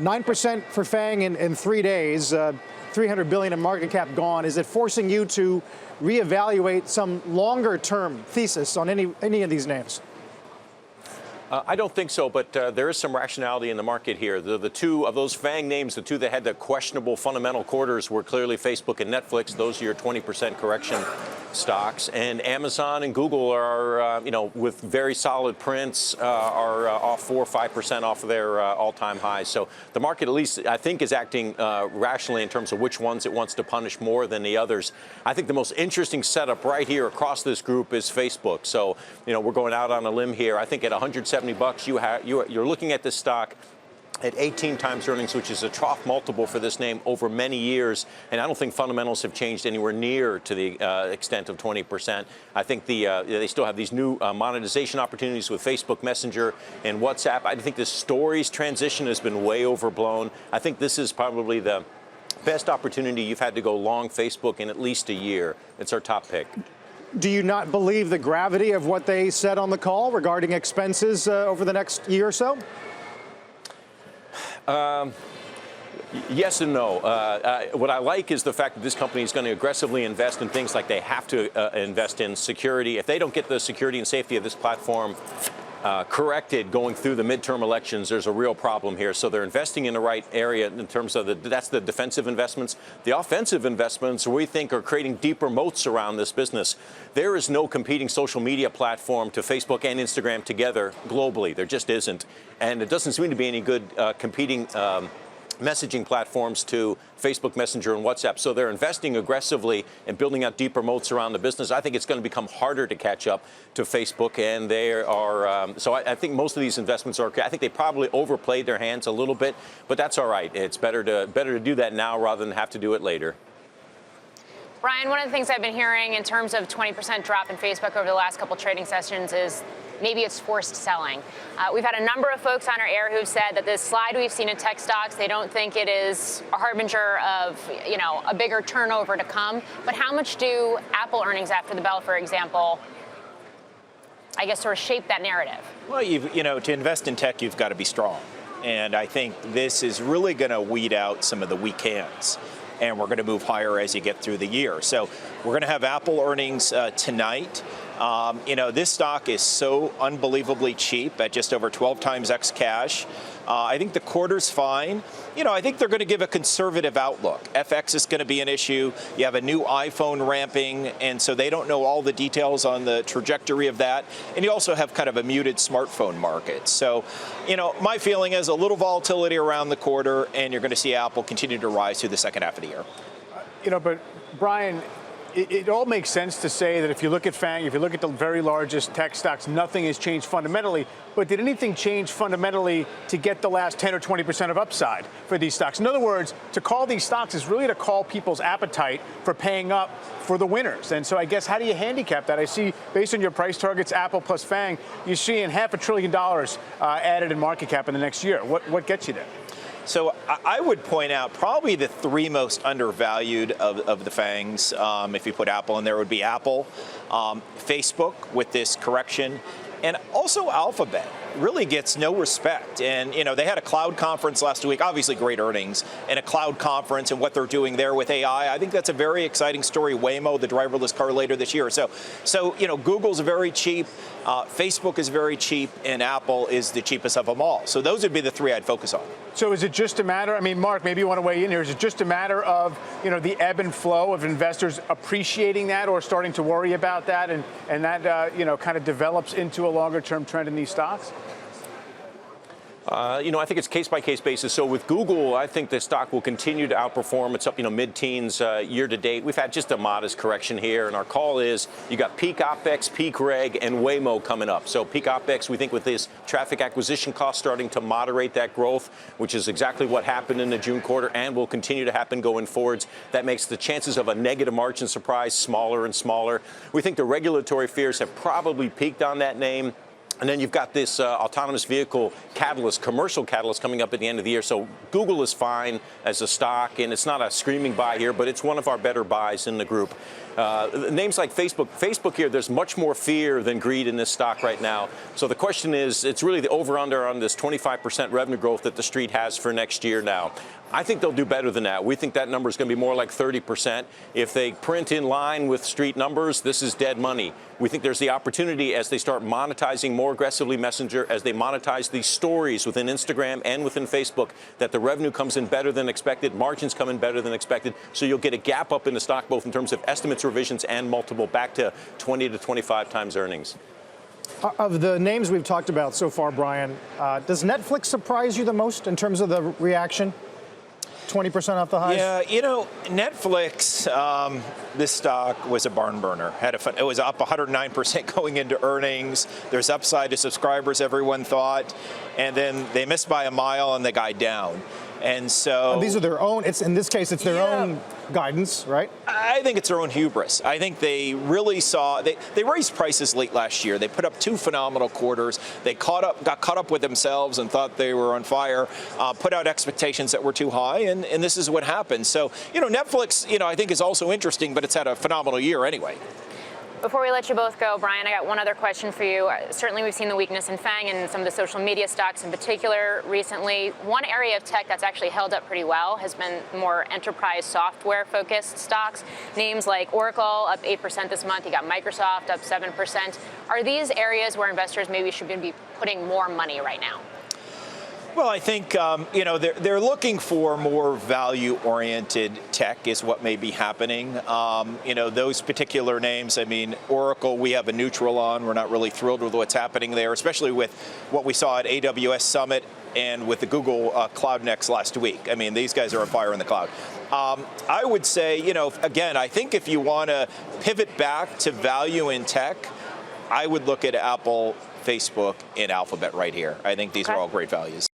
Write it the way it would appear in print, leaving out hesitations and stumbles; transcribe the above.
9% for FANG in 3 days, $300 billion in market cap gone. Is it forcing you to reevaluate some longer-term thesis on any of these names? I don't think so, but there is some rationality in the market here. The two of those FANG names, the two that had the questionable fundamental quarters were clearly Facebook and Netflix. Those are your 20% correction stocks. And Amazon and Google are, with very solid prints, are off 4 or 5% off of their all-time highs. So the market, at least, I think, is acting rationally in terms of which ones it wants to punish more than the others. I think the most interesting setup right here across this group is Facebook. So, we're going out on a limb here. I think at $170, you're looking at this stock at 18 times earnings, which is a trough multiple for this name over many years. And I don't think fundamentals have changed anywhere near to the extent of 20%. I think they still have these new monetization opportunities with Facebook Messenger and WhatsApp. I think the stories transition has been way overblown. I think this is probably the best opportunity you've had to go long Facebook in at least a year. It's our top pick. Do you not believe the gravity of what they said on the call regarding expenses over the next year or so? Yes and no. What I like is the fact that this company is going to aggressively invest in things like they have to invest in security. If they don't get the security and safety of this platform corrected going through the midterm elections, there's a real problem here. So they're investing in the right area in terms of that's the defensive investments. The offensive investments we think are creating deeper moats around this business. There is no competing social media platform to Facebook and Instagram together globally. There just isn't. And it doesn't seem to be any good competing messaging platforms to Facebook Messenger and WhatsApp. So they're investing aggressively in building out deeper moats around the business. I think it's going to become harder to catch up to Facebook, and they are. So I think most of these investments are. I think they probably overplayed their hands a little bit, but that's all right. It's better to do that now rather than have to do it later. Brian, one of the things I've been hearing in terms of 20% drop in Facebook over the last couple trading sessions is maybe it's forced selling. We've had a number of folks on our air who've said that this slide we've seen in tech stocks, they don't think it is a harbinger of, a bigger turnover to come. But how much do Apple earnings after the bell, for example, I guess sort of shape that narrative? Well, to invest in tech, you've got to be strong. And I think this is really going to weed out some of the weak hands. And we're going to move higher as you get through the year. So we're going to have Apple earnings tonight. This stock is so unbelievably cheap at just over 12 times X cash. I think the quarter's fine. I think they're going to give a conservative outlook. FX is going to be an issue. You have a new iPhone ramping, and so they don't know all the details on the trajectory of that. And you also have kind of a muted smartphone market. So, my feeling is a little volatility around the quarter, and you're going to see Apple continue to rise through the second half of the year. But Brian, it all makes sense to say that if you look at FANG, if you look at the very largest tech stocks, nothing has changed fundamentally. But did anything change fundamentally to get the last 10 or 20% of upside for these stocks? In other words, to call these stocks is really to call people's appetite for paying up for the winners. And so I guess, how do you handicap that? I see, based on your price targets, Apple plus FANG, you're seeing $500 billion added in market cap in the next year. What gets you there? So I would point out probably the three most undervalued of the FANGs, if you put Apple in there, would be Apple, Facebook with this correction, and also Alphabet really gets no respect. And, they had a cloud conference last week, obviously great earnings, and a cloud conference and what they're doing there with AI. I think that's a very exciting story. Waymo, the driverless car later this year. So Google's very cheap, Facebook is very cheap, and Apple is the cheapest of them all. So those would be the three I'd focus on. So is it just a matter, Mark, maybe you want to weigh in here. Is it just a matter of, the ebb and flow of investors appreciating that or starting to worry about that and that, kind of develops into a longer-term trend in these stocks? I think it's case-by-case basis. So with Google, I think the stock will continue to outperform. It's up, mid-teens year to date. We've had just a modest correction here, and our call is you got peak OPEX, peak reg, and Waymo coming up. So peak OPEX, we think with this traffic acquisition cost starting to moderate that growth, which is exactly what happened in the June quarter and will continue to happen going forwards. That makes the chances of a negative margin surprise smaller and smaller. We think the regulatory fears have probably peaked on that name. And then you've got this autonomous vehicle catalyst, commercial catalyst coming up at the end of the year. So Google is fine as a stock, and it's not a screaming buy here, but it's one of our better buys in the group. Names like Facebook here, there's much more fear than greed in this stock right now. So the question is, it's really the over-under on this 25% revenue growth that the street has for next year now. I think they'll do better than that. We think that number is going to be more like 30%. If they print in line with street numbers, this is dead money. We think there's the opportunity as they start monetizing more aggressively Messenger, as they monetize these stories within Instagram and within Facebook, that the revenue comes in better than expected, margins come in better than expected. So you'll get a gap up in the stock, both in terms of estimates, revisions, and multiple back to 20 to 25 times earnings. Of the names we've talked about so far, Brian, does Netflix surprise you the most in terms of the reaction? 20% off the highs? Yeah, you know, Netflix, this stock was a barn burner. It was up 109% going into earnings. There's upside to subscribers, everyone thought. And then they missed by a mile and they guide down. And so And these are their own, in this case, it's their own guidance, right? I think it's their own hubris. I think they really saw, they raised prices late last year. They put up 2 phenomenal quarters. They got caught up with themselves and thought they were on fire, put out expectations that were too high, and this is what happened. So, you know, Netflix, you know, I think is also interesting, but it's had a phenomenal year anyway. Before we let you both go, Brian, I got one other question for you. Certainly we've seen the weakness in FANG and some of the social media stocks in particular recently. One area of tech that's actually held up pretty well has been more enterprise software-focused stocks. Names like Oracle up 8% this month. You got Microsoft up 7%. Are these areas where investors maybe should be putting more money right now? Well, I think you know, they're looking for more value-oriented tech is what may be happening. You know, those particular names. I mean, Oracle, we have a neutral on. We're not really thrilled with what's happening there, especially with what we saw at AWS Summit and with the Google Cloud Next last week. I mean, these guys are on fire in the cloud. I would say, you know, again, I think if you want to pivot back to value in tech, I would look at Apple, Facebook, and Alphabet right here. I think these are all great values.